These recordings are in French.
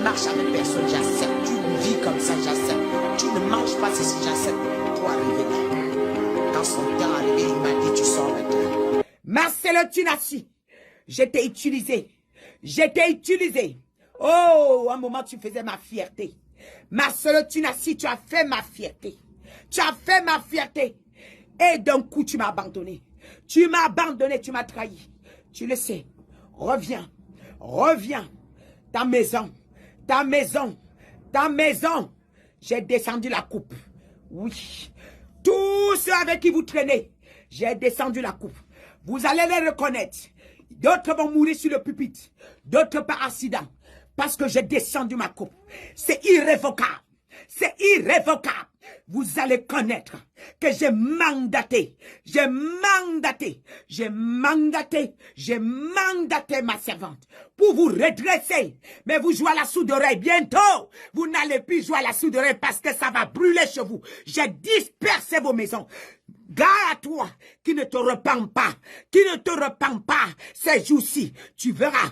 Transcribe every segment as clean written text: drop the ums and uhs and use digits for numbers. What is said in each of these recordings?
marches avec personne, j'accepte. Tu vis comme ça, j'accepte. Tu ne manges pas ceci, j'accepte. Toi, arrivé là. Quand son temps est arrivé, il m'a dit, tu sors maintenant. Marcelo Tunassi, je t'ai utilisé. Je t'ai utilisé. Oh, un moment, tu faisais ma fierté. Marcelo Tunassi, tu as fait ma fierté. Tu as fait ma fierté. Et d'un coup, tu m'as abandonné. Tu m'as abandonné, tu m'as trahi. Tu le sais. Reviens. Reviens. Ta maison. Ta maison. Ta maison. J'ai descendu la coupe. Oui. Tous ceux avec qui vous traînez, j'ai descendu la coupe. Vous allez les reconnaître. D'autres vont mourir sur le pupitre. D'autres par accident. Parce que j'ai descendu ma coupe. C'est irrévocable. C'est irrévocable. Vous allez connaître que j'ai mandaté ma servante pour vous redresser. Mais vous jouez à la sourde oreille. Bientôt, vous n'allez plus jouer à la sourde oreille parce que ça va brûler chez vous. J'ai dispersé vos maisons. Gare à toi qui ne te repens pas, ces jours-ci, tu verras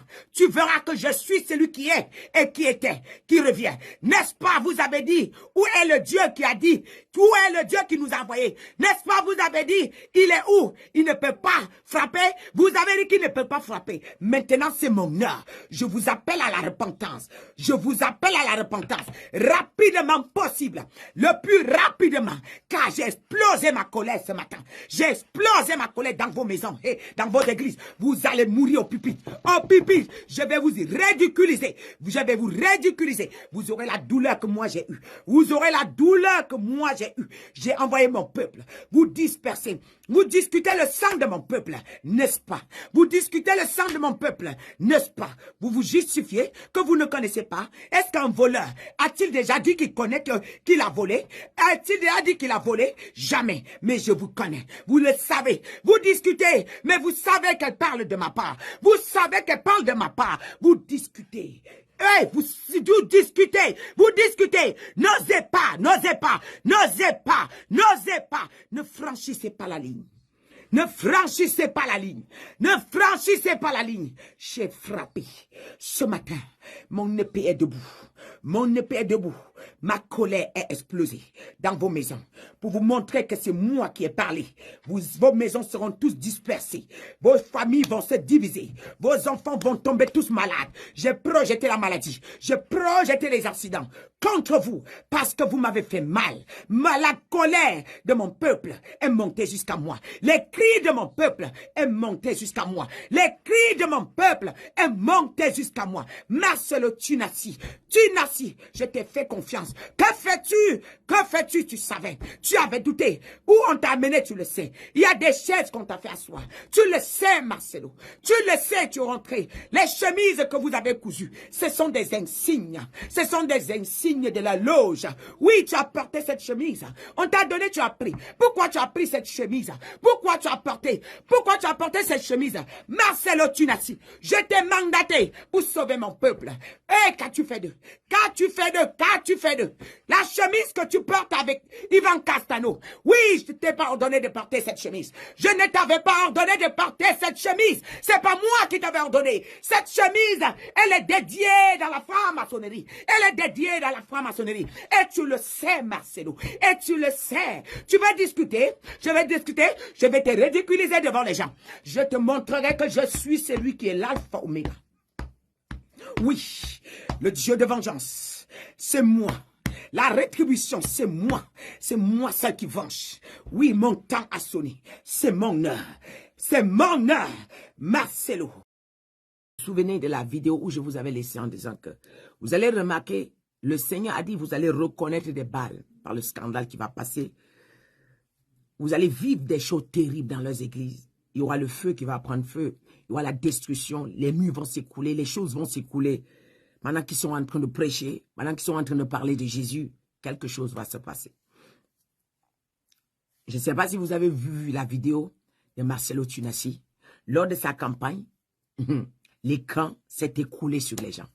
que je suis celui qui est et qui était, qui revient. N'est-ce pas, vous avez dit, où est le Dieu qui a dit, où est le Dieu qui nous a envoyés? N'est-ce pas, vous avez dit, il est où? Il ne peut pas frapper. Vous avez dit qu'il ne peut pas frapper. Maintenant, c'est mon heure. Je vous appelle à la repentance. Je vous appelle à la repentance. Rapidement possible. Le plus rapidement. Car j'ai explosé ma colère ce matin. J'ai explosé ma colère dans vos maisons et dans vos églises. Vous allez mourir au pupitre. Au pupitre, je vais vous ridiculiser. Je vais vous ridiculiser. Vous aurez la douleur que moi j'ai eue. Vous aurez la douleur que moi j'ai eue. J'ai envoyé mon peuple. Vous dispersez. Vous discutez le sang de mon peuple, n'est-ce pas? Vous discutez le sang de mon peuple, n'est-ce pas? Vous vous justifiez que vous ne connaissez pas. Est-ce qu'un voleur a-t-il déjà dit qu'il connaît qu'il a volé? A-t-il déjà dit qu'il a volé? Jamais. Mais je vous connais. Vous le savez. Vous discutez, mais vous savez qu'elle parle de ma part. Vous savez qu'elle parle de ma part. Vous discutez. Hey, vous discutez, n'osez pas, ne franchissez pas la ligne. Ne franchissez pas la ligne. Ne franchissez pas la ligne. J'ai frappé. Ce matin, mon épée est debout. Mon épée est debout. Ma colère est explosée dans vos maisons. Pour vous montrer que c'est moi qui ai parlé. Vos maisons seront tous dispersées. Vos familles vont se diviser. Vos enfants vont tomber tous malades. J'ai projeté la maladie. J'ai projeté les accidents contre vous parce que vous m'avez fait mal. La colère de mon peuple est montée jusqu'à moi. Les cris de mon peuple est monté jusqu'à moi. Les cris de mon peuple est monté jusqu'à moi. Marcelo Tunassi, je t'ai fait confiance. Que fais-tu? Que fais-tu? Tu savais. Tu avais douté. Où on t'a amené, tu le sais. Il y a des chaises qu'on t'a fait asseoir. Tu le sais, Marcelo. Tu le sais, tu es rentré. Les chemises que vous avez cousues, ce sont des insignes. Ce sont des insignes de la loge. Oui, tu as porté cette chemise. On t'a donné, tu as pris. Pourquoi tu as pris cette chemise? Pourquoi tu as porté? Pourquoi tu as porté cette chemise? Marcelo Tunassi, je t'ai mandaté pour sauver mon peuple. Et qu'as-tu fait d'eux? Qu'as-tu fait d'eux? Qu'as-tu fait d'eux? La chemise que tu portes avec Ivan Castano. Oui, je ne t'ai pas ordonné de porter cette chemise. Je ne t'avais pas ordonné de porter cette chemise. C'est pas moi qui t'avais ordonné. Cette chemise, elle est dédiée dans la franc-maçonnerie. Elle est dédiée dans la franc-maçonnerie. Et tu le sais, Marcelo. Et tu le sais. Tu vas discuter. Je vais discuter. Je vais te ridiculiser devant les gens. Je te montrerai que je suis celui qui est l'alpha oméga. Oui, le Dieu de vengeance, c'est moi. La rétribution, c'est moi. C'est moi celle qui venge. Oui, mon temps a sonné. C'est mon heure. C'est mon heure. Marcelo. Vous vous souvenez de la vidéo où je vous avais laissé en disant que vous allez remarquer, le Seigneur a dit, vous allez reconnaître des balles par le scandale qui va passer. Vous allez vivre des choses terribles dans leurs églises. Il y aura le feu qui va prendre feu. Il y aura la destruction. Les murs vont s'écouler. Les choses vont s'écouler. Maintenant qu'ils sont en train de prêcher, maintenant qu'ils sont en train de parler de Jésus, quelque chose va se passer. Je ne sais pas si vous avez vu la vidéo de Marcelo Tunassi. Lors de sa campagne, l'écran s'est écoulé sur les gens.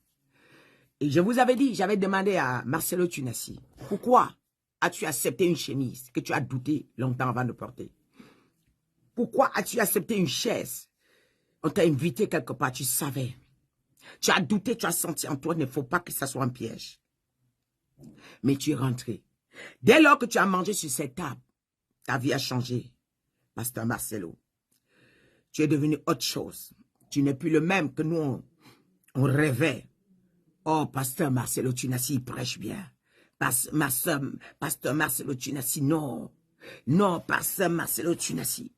Et je vous avais dit, j'avais demandé à Marcelo Tunassi, pourquoi as-tu accepté une chemise que tu as douté longtemps avant de porter? Pourquoi as-tu accepté une chaise? On t'a invité quelque part, tu savais. Tu as douté, tu as senti en toi, il ne faut pas que ça soit un piège. Mais tu es rentré. Dès lors que tu as mangé sur cette table, ta vie a changé, Pasteur Marcelo. Tu es devenu autre chose. Tu n'es plus le même que nous, on rêvait. Oh, Pasteur Marcelo Tunasi, il prêche bien. Pasteur Marcelo Tunasi, non. Non, Pasteur Marcelo Tunasi.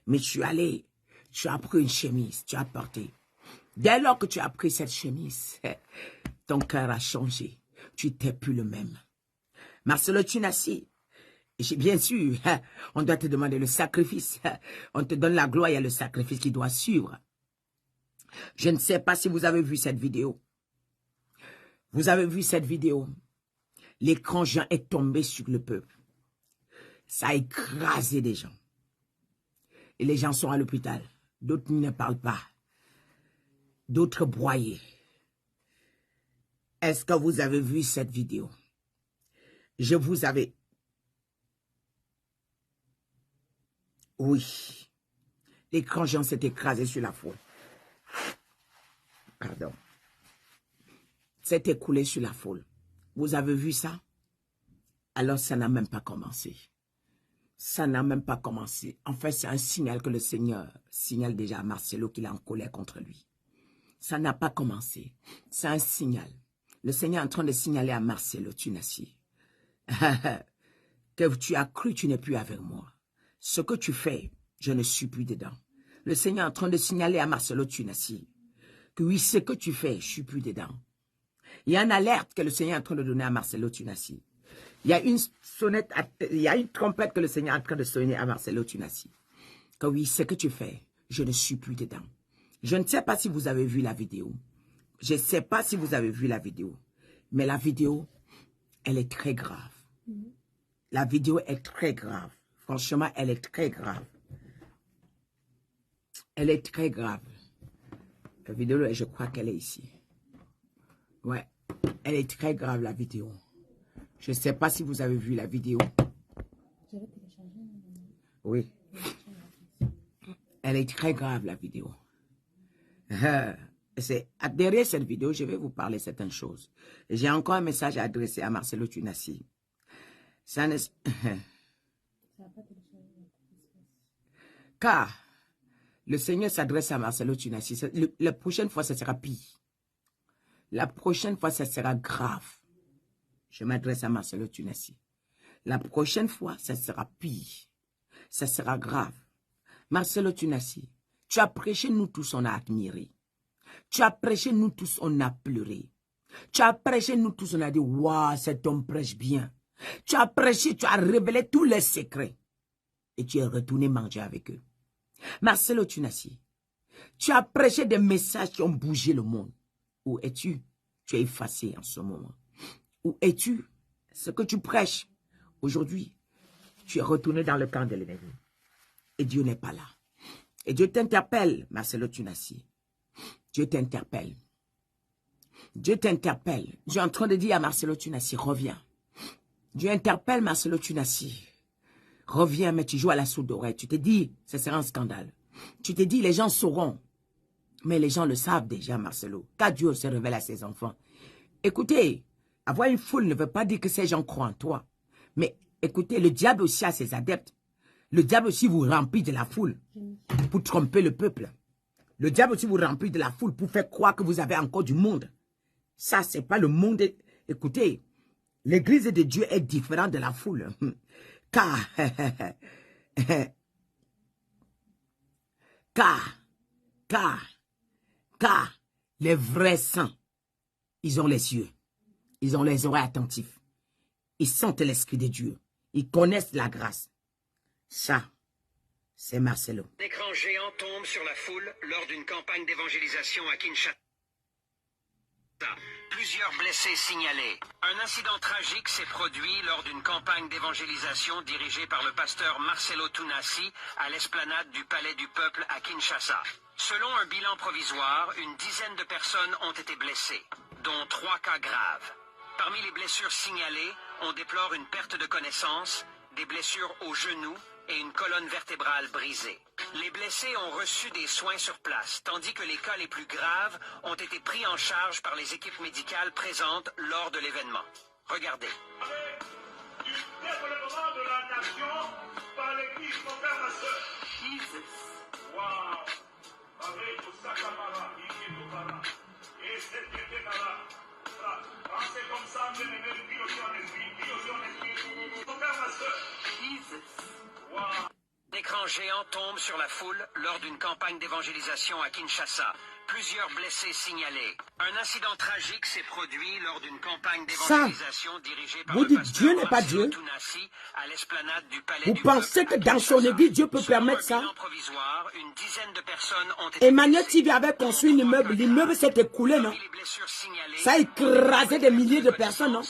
Mais tu es allé, tu as pris une chemise, tu as porté. Dès lors que tu as pris cette chemise, ton cœur a changé. Tu n'étais plus le même. Marcelo Tunasi, bien sûr, on doit te demander le sacrifice. On te donne la gloire, il y a le sacrifice qui doit suivre. Je ne sais pas si vous avez vu cette vidéo. Vous avez vu cette vidéo. L'écran géant est tombé sur le peuple. Ça a écrasé des gens. Et les gens sont à l'hôpital. D'autres ne parlent pas. D'autres broyés. Est-ce que vous avez vu cette vidéo? Je vous avais... Oui. L'écran géant s'est écrasé sur la foule. Pardon. S'est écoulé sur la foule. Vous avez vu ça? Alors ça n'a même pas commencé. Ça n'a même pas commencé. En fait, c'est un signal que le Seigneur signale déjà à Marcelo qu'il est en colère contre lui. Ça n'a pas commencé. C'est un signal. Le Seigneur est en train de signaler à Marcelo Tunasi que tu as cru, tu n'es plus avec moi. Ce que tu fais, je ne suis plus dedans. Le Seigneur est en train de signaler à Marcelo Tunasi que oui, ce que tu fais, je ne suis plus dedans. Il y a une alerte que le Seigneur est en train de donner à Marcelo Tunasi. Il y a une sonnette, il y a une trompette que le Seigneur est en train de sonner à Marcelo Tunasi. Que oui, ce que tu fais, je ne suis plus dedans. Je ne sais pas si vous avez vu la vidéo. Je ne sais pas si vous avez vu la vidéo. Mais la vidéo, elle est très grave. La vidéo est très grave. Franchement, elle est très grave. Elle est très grave. La vidéo, je crois qu'elle est ici. Ouais, elle est très grave, la vidéo. Je ne sais pas si vous avez vu la vidéo. Oui. Elle est très grave, la vidéo. Derrière cette vidéo, je vais vous parler de certaines choses. J'ai encore un message à adresser à Marcelo Tunasi. Ça ne... Car le Seigneur s'adresse à Marcelo Tunasi. La prochaine fois, ça sera pire. La prochaine fois, ça sera grave. Je m'adresse à Marcelo Tunasi. La prochaine fois, ça sera pire. Ça sera grave. Marcelo Tunasi, tu as prêché, nous tous, on a admiré. Tu as prêché, nous tous, on a pleuré. Tu as prêché, nous tous, on a dit, waouh, cet homme prêche bien. Tu as prêché, tu as révélé tous les secrets. Et tu es retourné manger avec eux. Marcelo Tunasi, tu as prêché des messages qui ont bougé le monde. Où es-tu? Tu es effacé en ce moment. Où es-tu? Ce que tu prêches aujourd'hui, tu es retourné dans le camp de l'ennemi. Et Dieu n'est pas là. Et Dieu t'interpelle, Marcelo Tunasi. Dieu t'interpelle. Dieu t'interpelle. Dieu est en train de dire à Marcelo Tunasi, reviens. Dieu interpelle Marcelo Tunasi. Reviens, mais tu joues à la sourde oreille. Tu te dis, ce sera un scandale. Tu te dis, les gens sauront. Mais les gens le savent déjà, Marcelo. Car Dieu se révèle à ses enfants. Écoutez, avoir une foule ne veut pas dire que ces gens croient en toi. Mais écoutez, le diable aussi a ses adeptes. Le diable aussi vous remplit de la foule pour tromper le peuple. Le diable aussi vous remplit de la foule pour faire croire que vous avez encore du monde. Ça, c'est pas le monde. Écoutez, l'église de Dieu est différente de la foule. Car les vrais saints, ils ont les yeux, ils ont les oreilles attentifs, ils sentent l'esprit de Dieu, ils connaissent la grâce. Ça, c'est Marcelo. Un écran géant tombe sur la foule lors d'une campagne d'évangélisation à Kinshasa. Plusieurs blessés signalés. Un incident tragique s'est produit lors d'une campagne d'évangélisation dirigée par le pasteur Marcelo Tunasi à l'esplanade du Palais du Peuple à Kinshasa. Selon un bilan provisoire, une dizaine de personnes ont été blessées, dont 3 cas graves. Parmi les blessures signalées, on déplore une perte de connaissance, des blessures aux genoux, et une colonne vertébrale brisée. Les blessés ont reçu des soins sur place, tandis que les cas les plus graves ont été pris en charge par les équipes médicales présentes lors de l'événement. Regardez. Du développement de la nation par l'équipe opérateur. Jesus. Wow. Avec tout ça, Kamara, Ikebara. Et c'est Kekekara. Pensez comme ça, bien-aimé, opérateur. Jesus. Wow. Un écran géant tombe sur la foule lors d'une campagne d'évangélisation à Kinshasa. Plusieurs blessés signalés. Un incident tragique s'est produit lors d'une campagne d'évangélisation dirigée par vous le dites pasteur Dieu n'est pas Dieu? Tounassi à l'esplanade du palais Vous du pensez peuple que à dans son Kinshasa. église, Dieu peut Selon permettre un ça? bilan provisoire, une dizaine de personnes ont été Emmanuel blessées. TV avait construit un immeuble. L'immeuble s'est écoulé, non? Parmi les blessures signalées, Ça a écrasé des milliers de personnes, non?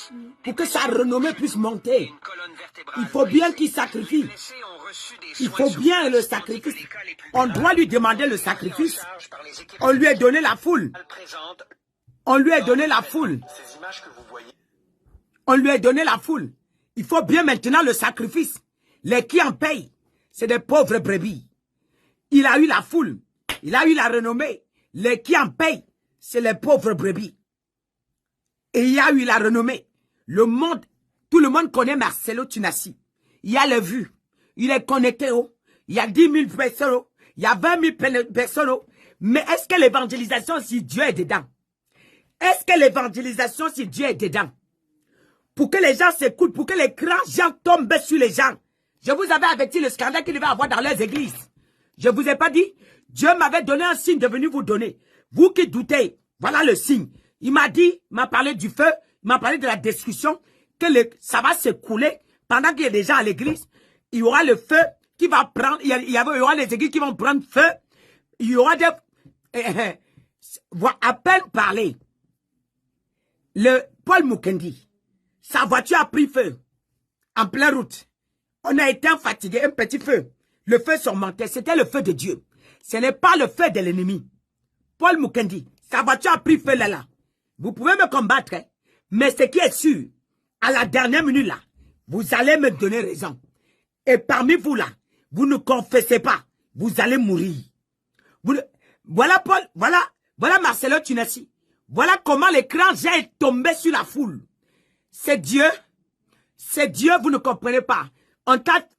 Pour que sa renommée puisse monter. une colonne vertébrale Il faut bien brisée. qu'il sacrifie. Les blessés ont reçu des Il soins faut sur bien place, le tandis que sacrifice. les cas les plus On graves doit lui demander le ont été pris en sacrifice. charge par les équipes On lui a donné la foule. présentes. On lui a donné la foule. Ces images que vous voyez. On lui a donné la foule. Il faut bien maintenant le sacrifice. Les qui en payent, c'est des pauvres brebis. Il a eu la foule. Il a eu la renommée. Les qui en payent, c'est les pauvres brebis. Et il a eu la renommée. Le monde, tout le monde connaît Marcelo Tounassi. Il y a les vues. Il est connecté. Oh. Il y a 10 000 personnes. Oh. Il y a 20 000 personnes. Oh. Mais est-ce que l'évangélisation, si Dieu est dedans? Est-ce que l'évangélisation, si Dieu est dedans? Pour que les gens s'écoutent, pour que les grands gens tombent sur les gens. Je vous avais averti le scandale qu'il devait avoir dans les églises. Je vous ai pas dit? Dieu m'avait donné un signe de venir vous donner. Vous qui doutez, voilà le signe. Il m'a dit, il m'a parlé du feu, il m'a parlé de la destruction, que ça va s'écouler pendant qu'il y a des gens à l'église. Il y aura le feu qui va prendre, il y aura les églises qui vont prendre feu. Il y aura des... à peine parler. Le Paul Mukendi, sa voiture a pris feu en pleine route. On a été fatigué, un petit feu. Le feu surmontait, c'était le feu de Dieu. Ce n'est pas le feu de l'ennemi. Paul Mukendi, sa voiture a pris feu là. Vous pouvez me combattre, hein? Mais ce qui est sûr, à la dernière minute là, vous allez me donner raison. Et parmi vous là, vous ne confessez pas, vous allez mourir. Voilà Paul, voilà Marcelo Tounassi. Voilà comment l'écran j'ai tombé sur la foule. C'est Dieu, vous ne comprenez pas.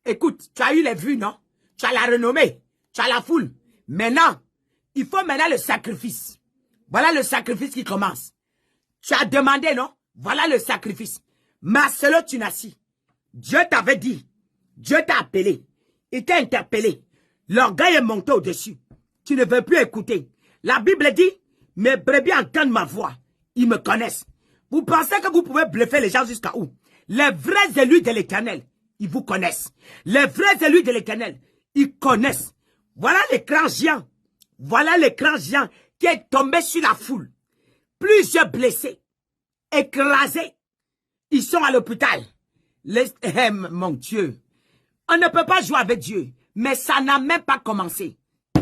Écoute, tu as eu les vues, non? Tu as la renommée, tu as la foule. Maintenant, il faut maintenant le sacrifice. Voilà le sacrifice qui commence. Tu as demandé, non? Voilà le sacrifice. Marcelo Tounassi, Dieu t'avait dit, Dieu t'a appelé, il t'a interpellé. L'orgueil est monté au-dessus. Tu ne veux plus écouter. La Bible dit, mes brebis entendent ma voix. Ils me connaissent. Vous pensez que vous pouvez bluffer les gens jusqu'à où? Les vrais élus de l'Éternel, ils vous connaissent. Les vrais élus de l'Éternel, ils connaissent. Voilà l'écran géant. Voilà l'écran géant qui est tombé sur la foule. Plusieurs blessés, écrasés. Ils sont à l'hôpital. Mon Dieu. On ne peut pas jouer avec Dieu. Mais ça n'a même pas commencé.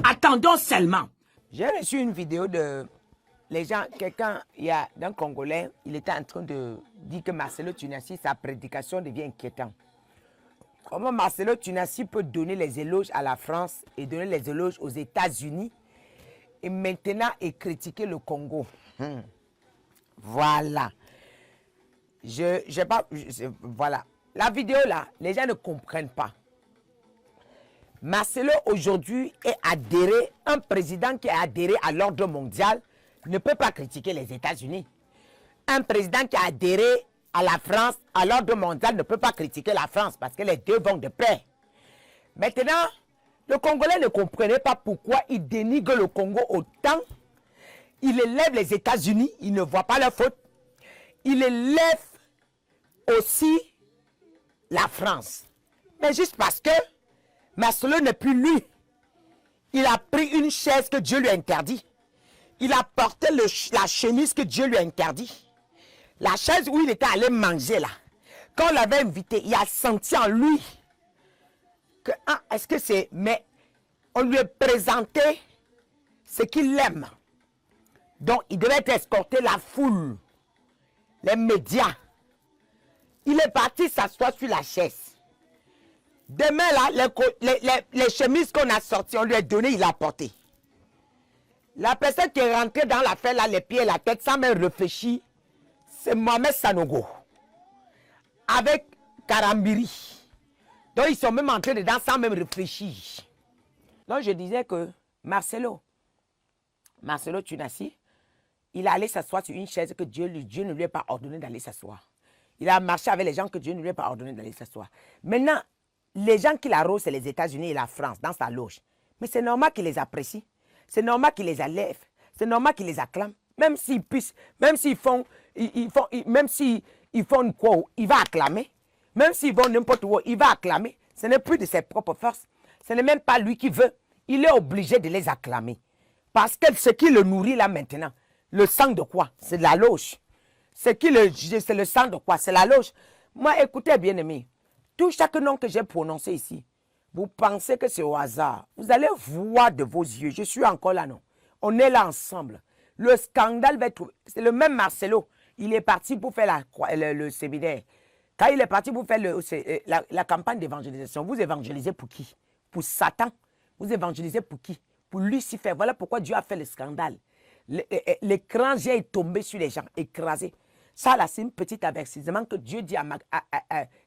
Attendons seulement. J'ai reçu une vidéo de les gens, quelqu'un, il y a d'un Congolais, il était en train de dire que Marcelo Tounassi, sa prédication devient inquiétante. Comment Marcelo Tounassi peut donner les éloges à la France et donner les éloges aux États-Unis et maintenant critiquer le Congo? Voilà. Voilà. La vidéo là, les gens ne comprennent pas. Marcelo aujourd'hui est adhéré, un président qui est adhéré à l'ordre mondial ne peut pas critiquer les États-Unis. Un président qui a adhéré à la France, à l'ordre mondial, ne peut pas critiquer la France parce que les deux vont de pair. Maintenant, le Congolais ne comprenait pas pourquoi il dénigre le Congo autant. Il élève les États-Unis, il ne voit pas leur faute. Il élève aussi la France. Mais juste parce que Marcelo n'est plus lui. Il a pris une chaise que Dieu lui a interdit. Il a porté la chemise que Dieu lui a interdit. La chaise où il était allé manger là. Quand on l'avait invité, il a senti en lui que, est-ce que c'est... Mais on lui a présenté ce qu'il aime. Donc, il devait escorter la foule, les médias. Il est parti s'asseoir sur la chaise. Demain, là, les chemises qu'on a sorties, on lui a donné, il a porté. La personne qui est rentrée dans l'affaire, là, les pieds et la tête, sans même réfléchir, c'est Mohamed Sanogo. Avec Karambiri. Donc, ils sont même entrés dedans sans même réfléchir. Donc, je disais que Marcelo Tunassi, il est allé s'asseoir sur une chaise que Dieu ne lui a pas ordonné d'aller s'asseoir. Il a marché avec les gens que Dieu ne lui a pas ordonné d'aller s'asseoir. Maintenant, les gens qu'il arrose, c'est les États-Unis et la France dans sa loge. Mais c'est normal qu'il les apprécie. C'est normal qu'il les élève. C'est normal qu'il les acclame. Même s'ils puissent, même s'ils font quoi, il va acclamer. Même s'ils vont n'importe où, il va acclamer. Ce n'est plus de ses propres forces. Ce n'est même pas lui qui veut. Il est obligé de les acclamer. Parce que ce qui le nourrit là maintenant, le sang de quoi? C'est de la loge. C'est le sang de quoi? C'est la loge. Moi, écoutez bien aimé, tout chaque nom que j'ai prononcé ici, vous pensez que c'est au hasard. Vous allez voir de vos yeux. Je suis encore là, non? On est là ensemble. Le scandale va être... C'est le même Marcelo. Il est parti pour faire le séminaire. Quand il est parti pour faire la campagne d'évangélisation, vous évangélisez pour qui? Pour Satan. Vous évangélisez pour qui? Pour Lucifer. Voilà pourquoi Dieu a fait le scandale. L'écran est tombé sur les gens, écrasé. Ça, là, c'est une petite avertissement que Dieu dit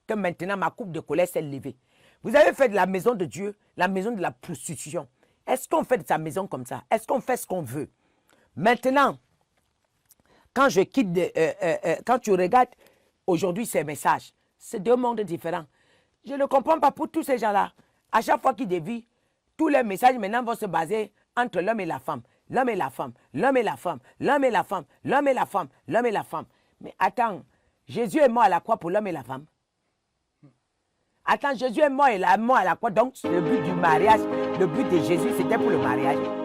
que maintenant ma coupe de colère s'est levée. Vous avez fait de la maison de Dieu la maison de la prostitution. Est-ce qu'on fait de sa maison comme ça? Est-ce qu'on fait ce qu'on veut? Maintenant, quand je quitte, quand tu regardes aujourd'hui ces messages, c'est deux mondes différents. Je ne comprends pas pour tous ces gens-là. À chaque fois qu'ils dévient, tous les messages maintenant vont se baser entre l'homme et la femme. L'homme et la femme, l'homme et la femme, l'homme et la femme, l'homme et la femme, l'homme et la femme. Mais attends, Jésus est mort à la croix pour l'homme et la femme. Attends, Jésus est mort à la croix, donc le but du mariage, le but de Jésus, c'était pour le mariage.